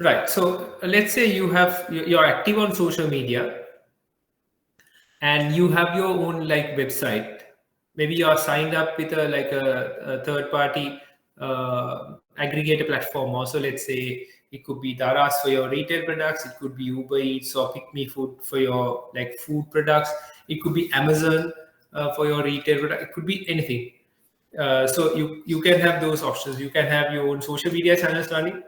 Right. So let's say you're active on social media and you have your own like website. Maybe you are signed up with a third party aggregator platform. Also, let's say it could be Daras for your retail products. It could be Uber Eats or Pick Me Food for your like food products. It could be Amazon for your retail product. It could be anything. So you can have those options. You can have your own social media channels running,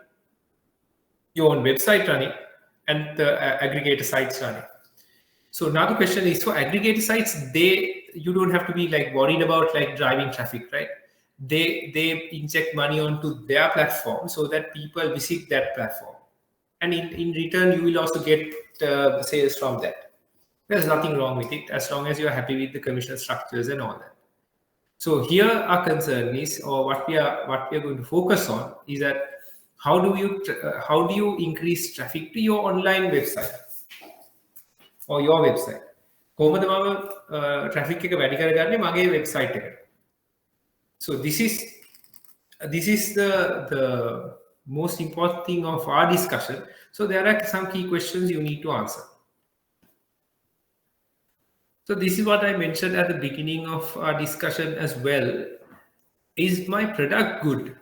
your own website running, and the aggregator sites running. So now the question is, for aggregator sites, you don't have to be like worried about like driving traffic, right? They inject money onto their platform so that people visit that platform, and in return you will also get sales from that. There's nothing wrong with it as long as you're happy with the commission structures and all that. So here our concern is, or what we are going to focus on is that how do you increase traffic to your online website or your website? කොහොමද මම traffic එක වැඩි කරගන්නේ මගේ website එකට? So this is the most important thing of our discussion. So there are some key questions you need to answer. So this is what I mentioned at the beginning of our discussion as well. Is my product good?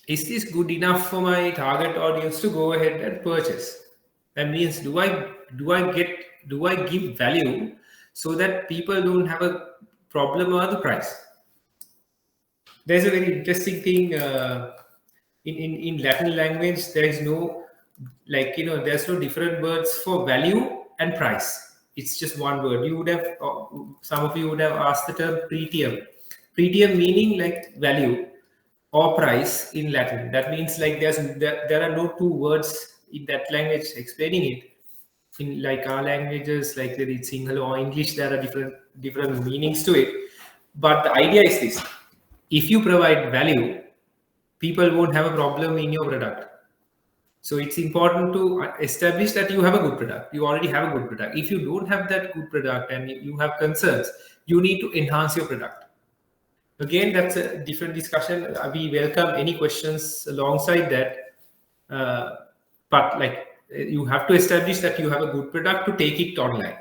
Is this good enough for my target audience to go ahead and purchase? That means do I give value so that people don't have a problem about the price? There's a very interesting thing in Latin language. There is no there's no different words for value and price. It's just one word. You would have some of you would have asked the term pretium. Pretium meaning like value or price in Latin. That means like there are no two words in that language explaining it. In like our languages, like whether it's Sinhala or English, there are different meanings to it. But the idea is this: if you provide value, people won't have a problem in your product. So it's important to establish that you have a good product. You already have a good product. If you don't have that good product and you have concerns, you need to enhance your product. Again, that's a different discussion. We welcome any questions alongside that. But like you have to establish that you have a good product to take it online.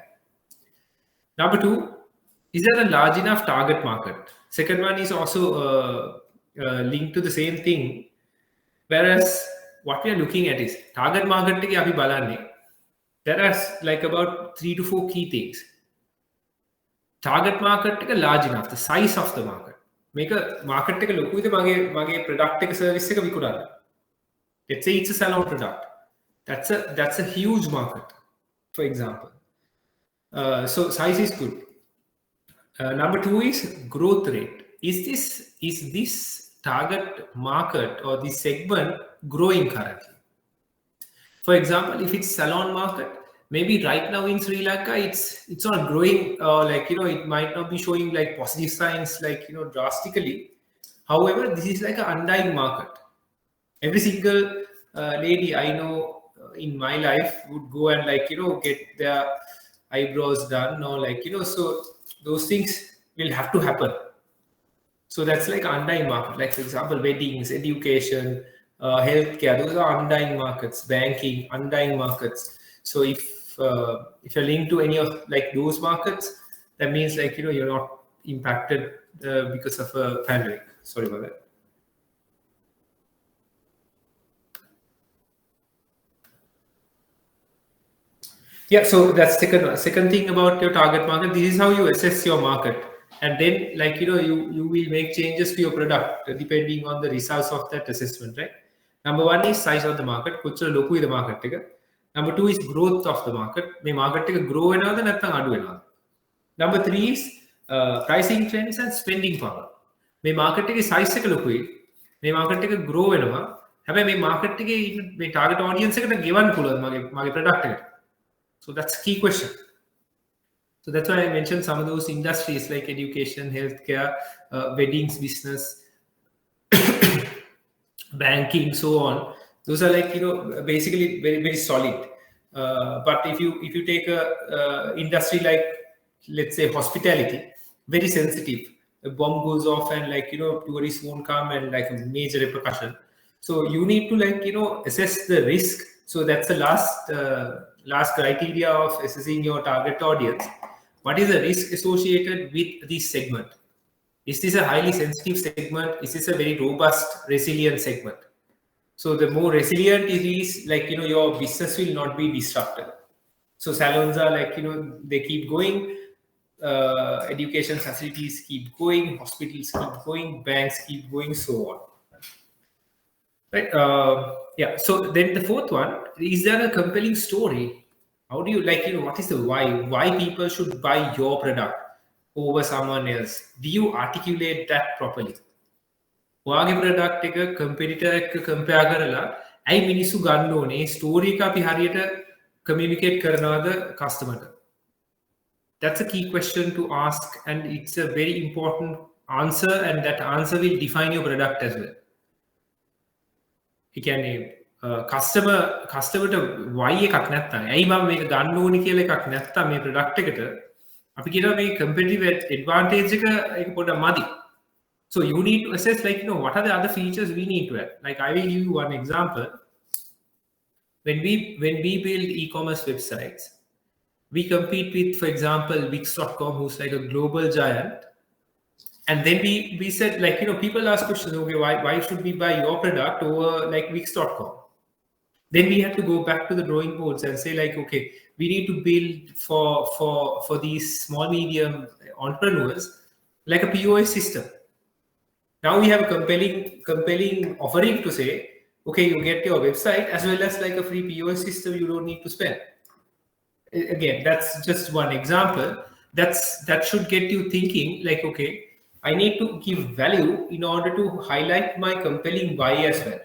Number two, is there a large enough target market? Second one is also linked to the same thing. Whereas what we are looking at is target market. There are like about 3 to 4 key things. Target market large enough, the size of the market. Make a market take a look with the product service. Let's say it's a salon product. That's a huge market, for example. So size is good. Number two is growth rate. Is this target market or this segment growing currently? For example, if it's salon market, maybe right now in Sri Lanka it's not growing, it might not be showing like positive signs drastically. However, this is like an undying market. Every single lady I know in my life would go and get their eyebrows done, or so those things will have to happen. So that's like undying market. Like for example, weddings, education, healthcare, those are undying markets. Banking, undying markets. So if you're linked to any of like those markets, that means you're not impacted because of a pandemic. Sorry about that. Yeah, so that's second thing about your target market. This is how you assess your market, and then you will make changes to your product depending on the results of that assessment, right? Number one is size of the market. The market. Number two is growth of the market. May market grow another, Number three is pricing trends and spending power. May market size may market grow another. Have may market may target audience given product. So that's a key question. So that's why I mentioned some of those industries like education, healthcare, weddings, business, banking, so on. Those are basically very, very solid. But if you take a industry like, let's say, hospitality, very sensitive. A bomb goes off and tourists won't come and like a major repercussion. So you need to assess the risk. So that's the last criteria of assessing your target audience. What is the risk associated with this segment? Is this a highly sensitive segment? Is this a very robust, resilient segment? So the more resilient it is, your business will not be disrupted. So salons are they keep going, education facilities keep going, hospitals keep going, banks keep going, so on. Right. Yeah. So then the fourth one, is there a compelling story? How do you what is the why? Why people should buy your product over someone else? Do you articulate that properly? ඔයාගේ product එක කම්පිටිටර් එක්ක compare කරලා ඇයි මිනිස්සු ගන්න ඕනේ story එක අපි හරියට කමියුනිකේට් කරනවද කස්ටමර්ට? That's a key question to ask, and it's a very important answer, and that answer will define your product as well. ඒ කියන්නේ කස්ටමර්ට why එකක් නැත්තම් ඇයි මම මේක ගන්න ඕනේ කියලා එකක් නැත්තම් මේ ප්‍රොඩක්ට් එකට අපි කියනවා මේ competitive advantage එක පොඩ්ඩක් මදි. So you need to assess what are the other features we need to add. Like I will give you one example. When we build e-commerce websites, we compete with, for example, Wix.com, who's like a global giant. And then we said people ask questions, okay, why should we buy your product over Wix.com? Then we had to go back to the drawing boards and say okay, we need to build for these small medium entrepreneurs like a POS system. Now we have a compelling offering to say, okay, you get your website as well as a free POS system. You don't need to spend. Again, that's just one example. That should get you thinking okay, I need to give value in order to highlight my compelling why as well.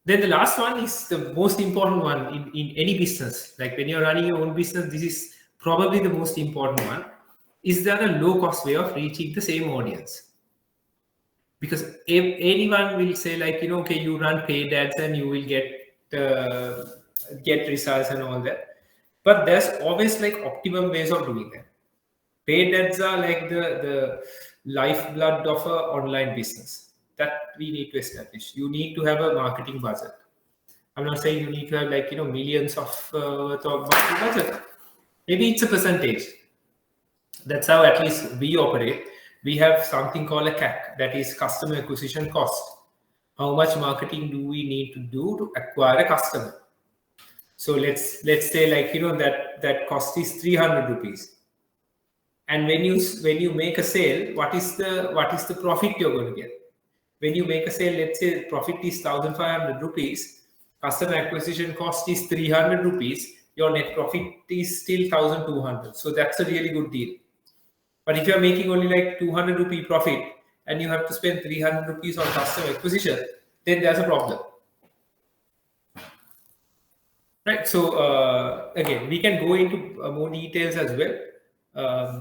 Then the last one is the most important one in any business. Like when you're running your own business, this is probably the most important one. Is there a low cost way of reaching the same audience? Because if anyone will say okay, you run paid ads and you will get results and all that, but there's always optimum ways of doing that. Paid ads are the lifeblood of an online business that we need to establish. You need to have a marketing budget. I'm not saying you need to have millions of worth of marketing budget. Maybe it's a percentage. That's how at least we operate. We have something called a CAC, that is customer acquisition cost. How much marketing do we need to do to acquire a customer? So let's say that cost is 300 rupees. And when you make a sale, what is the profit you're going to get? When you make a sale, let's say profit is 1,500 rupees, customer acquisition cost is 300 rupees, your net profit is still 1,200. So that's a really good deal. But if you're making only 200 rupee profit and you have to spend 300 rupees on customer acquisition, then there's a problem. Right. So again, we can go into more details as well.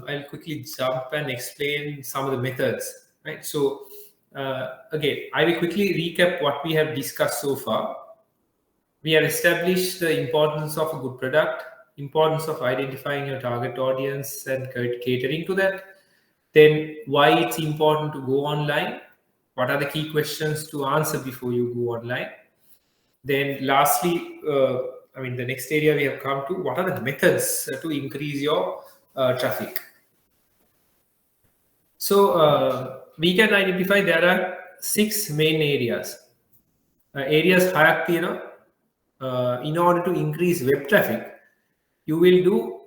I'll quickly jump and explain some of the methods. Right. So again, I will quickly recap what we have discussed so far. We have established the importance of a good product, importance of identifying your target audience and catering to that. Then why it's important to go online. What are the key questions to answer before you go online? Then lastly, the next area we have come to, what are the methods to increase your traffic? So we can identify there are 6 main areas. Areas hierarchy, in order to increase web traffic, you will do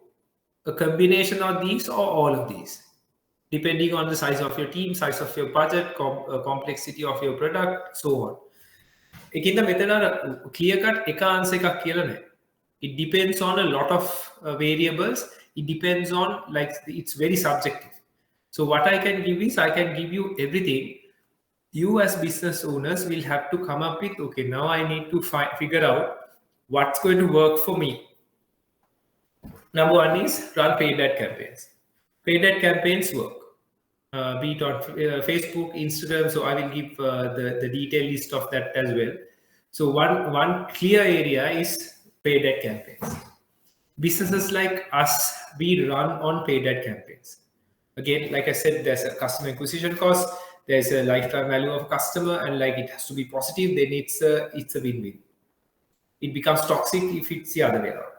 a combination of these or all of these, depending on the size of your team, size of your budget, complexity of your product, so on. Again, මෙතන clear cut එක answer එකක් කියලා නැහැ. It depends on a lot of variables. It depends on it's very subjective. So what I can give is I can give you everything. You as business owners will have to come up with, okay, now I need to figure out what's going to work for me. Number one is run paid ad campaigns. Paid ad campaigns work. Be it on Facebook, Instagram. So I will give the detailed list of that as well. So one clear area is paid ad campaigns. Businesses like us, we run on paid ad campaigns. Again, like I said, there's a customer acquisition cost. there's a lifetime value of a customer, and like it has to be positive, then it's a win-win. It becomes toxic if it's the other way around.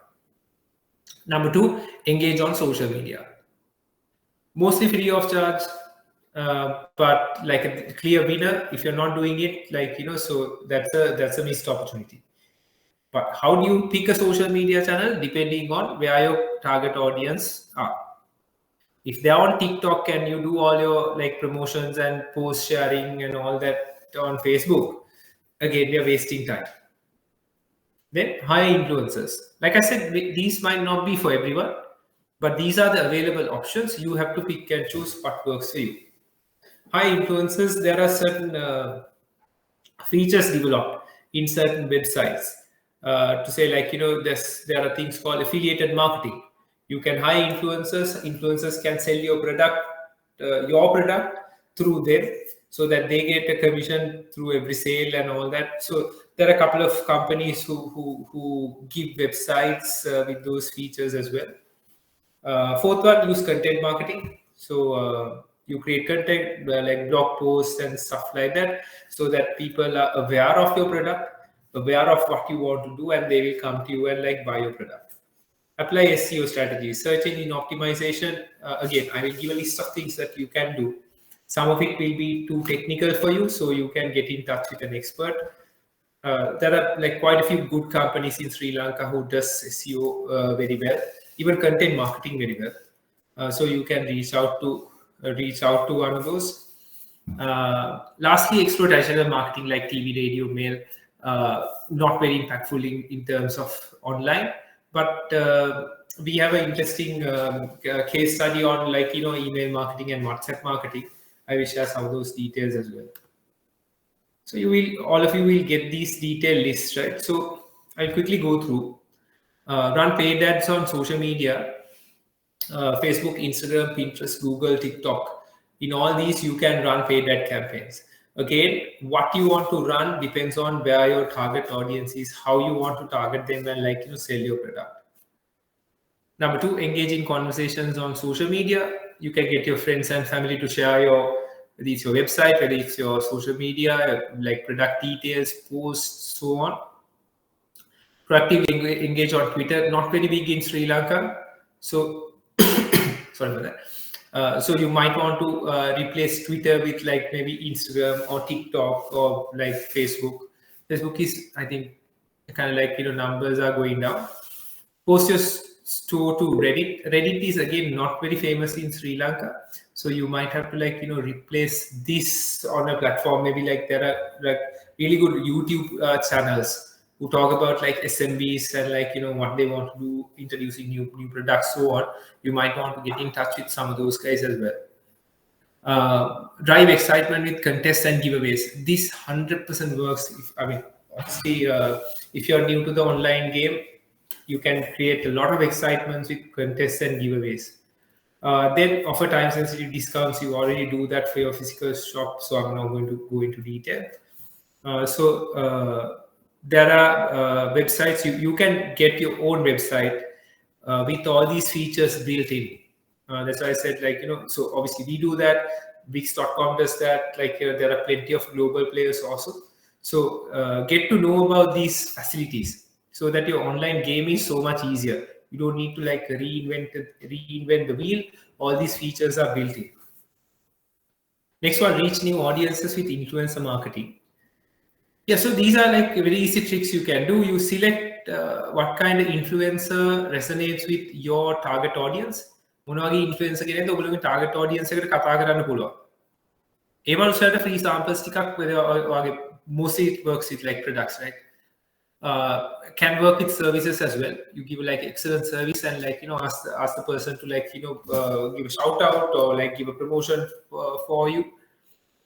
Number 2, engage on social media. Mostly free of charge, but like a clear winner if you're not doing it, like, you know, so that's a missed opportunity. But how do you pick a social media channel? Depending on where your target audience are. If they're on TikTok and you do all your like promotions and post sharing and all that on Facebook, again, we are wasting time. Then hire influencers. Like I said, these might not be for everyone, but these are the available options. You have to pick and choose what works for you. Hire influencers. There are certain features developed in certain websites to say, like, you know, there are things called affiliated marketing. You can hire influencers. Influencers can sell your product through them, so that they get a commission through every sale and all that. So there are a couple of companies who give websites with those features as well. Fourth one, use content marketing. So you create content like blog posts and stuff like that, so that people are aware of your product, aware of what you want to do, and they will come to you and like buy your product. Apply SEO strategies, search engine optimization. Again, I will give a list of things that you can do. Some of it will be too technical for you, so you can get in touch with an expert. There are like quite a few good companies in Sri Lanka who does SEO very well, even content marketing very well. So you can reach out to one of those. Lastly, explore traditional marketing like TV, radio, mail. Not very impactful in terms of online, but we have an interesting case study on, like, you know, email marketing and WhatsApp marketing. I will share some of those details as well. So all of you will get these detailed lists, right? So I'll quickly go through. Run paid ads on social media, Facebook, Instagram, Pinterest, Google, TikTok. In all these, you can run paid ad campaigns. Again, what you want to run depends on where your target audience is, how you want to target them, and, like, you know, sell your product. Number 2, engage in conversations on social media. You can get your friends and family to share whether it's your website, whether it's your social media, like product details, posts, so on. Proactively engage on Twitter. Not very big in Sri Lanka, so sorry for that. So you might want to replace Twitter with like maybe Instagram or TikTok or like Facebook. Facebook is, I think, kind of like, you know, numbers are going down. Post your store to Reddit. Reddit is again not very famous in Sri Lanka, so you might have to, like, you know, replace this on a platform. Maybe like there are like really good YouTube channels who talk about like SMBs and, like, you know, what they want to do, introducing new products, so on. You might want to get in touch with some of those guys as well. Drive excitement with contests and giveaways. This 100% works. Obviously, if you're new to the online game, you can create a lot of excitement with contests and giveaways. Then offer time-sensitive discounts. You already do that for your physical shop, so I'm not going to go into detail. There are websites, you can get your own website with all these features built in. That's why I said, like, you know, so obviously we do that. Wix.com does that. Like, there are plenty of global players also. So get to know about these facilities so that your online game is so much easier. You don't need to like reinvent the wheel. All these features are built in. Next one, reach new audiences with influencer marketing. Yeah, so these are like very easy tricks you can do. You select what kind of influencer resonates with your target audience. මොනවගේ influencer කෙනෙක්ද ඔයගොල්ලෝගේ target audience එකට කතා කරන්න පුළුවන්. ඒ වගේ free samples ටිකක් වගේ mostly it works with like products, right? Can work with services as well. You give like excellent service and, like, you know, ask the person to, like, you know, give a shout out or like give a promotion for you.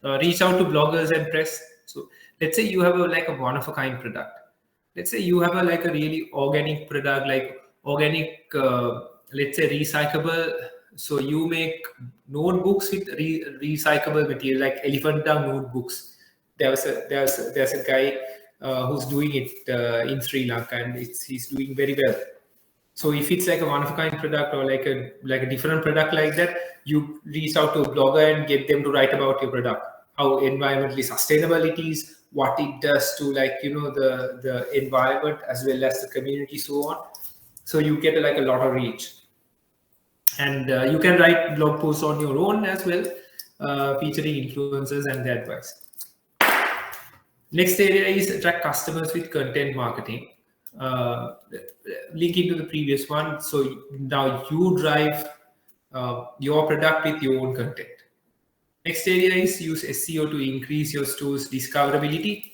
Reach out to bloggers and press. So let's say you have like a one of a kind product. Let's say you have like a really organic product, like organic, let's say recyclable. So you make notebooks with recyclable material, like elephant dung notebooks. There's a guy who's doing it in Sri Lanka, and he's doing very well. So if it's like a one of a kind product or like a different product like that, you reach out to a blogger and get them to write about your product. how environmentally sustainable it is, what it does to like the environment as well as the community, so on. So you get like a lot of reach, and you can write blog posts on your own as well, featuring influencers and their advice. Next area is attract customers with content marketing. Linking to the previous one, so now you drive your product with your own content. Next area is use SEO to increase your store's discoverability.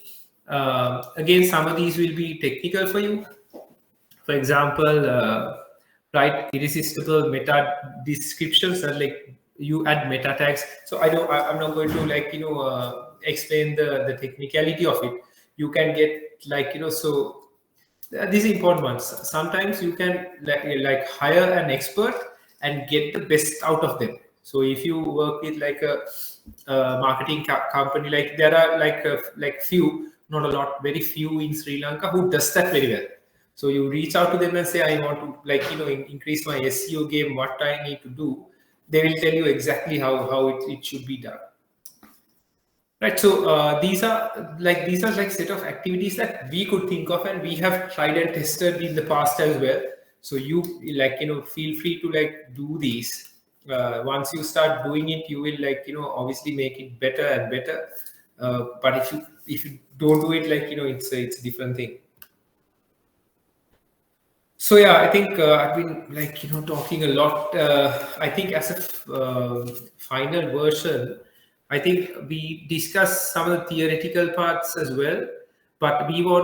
Again, some of these will be technical for you. For example, write irresistible meta descriptions, and like you add meta tags. So I'm not going to like explain the technicality of it. You can get like so these are important ones. Sometimes you can like hire an expert and get the best out of them. So if you work with like a marketing company, like there are like few, not a lot, very few in Sri Lanka who does that very well. So you reach out to them and say, I want to like increase my SEO game, what I need to do. They will tell you exactly how it should be done. Right. So these are like set of activities that we could think of, and we have tried and tested in the past as well. So you like feel free to like do these. Once you start doing it, you will like obviously make it better and better. But if you don't do it, like it's a different thing. So yeah, I think I've been like talking a lot. I think as a final version, I think we discussed some of the theoretical parts as well, but we want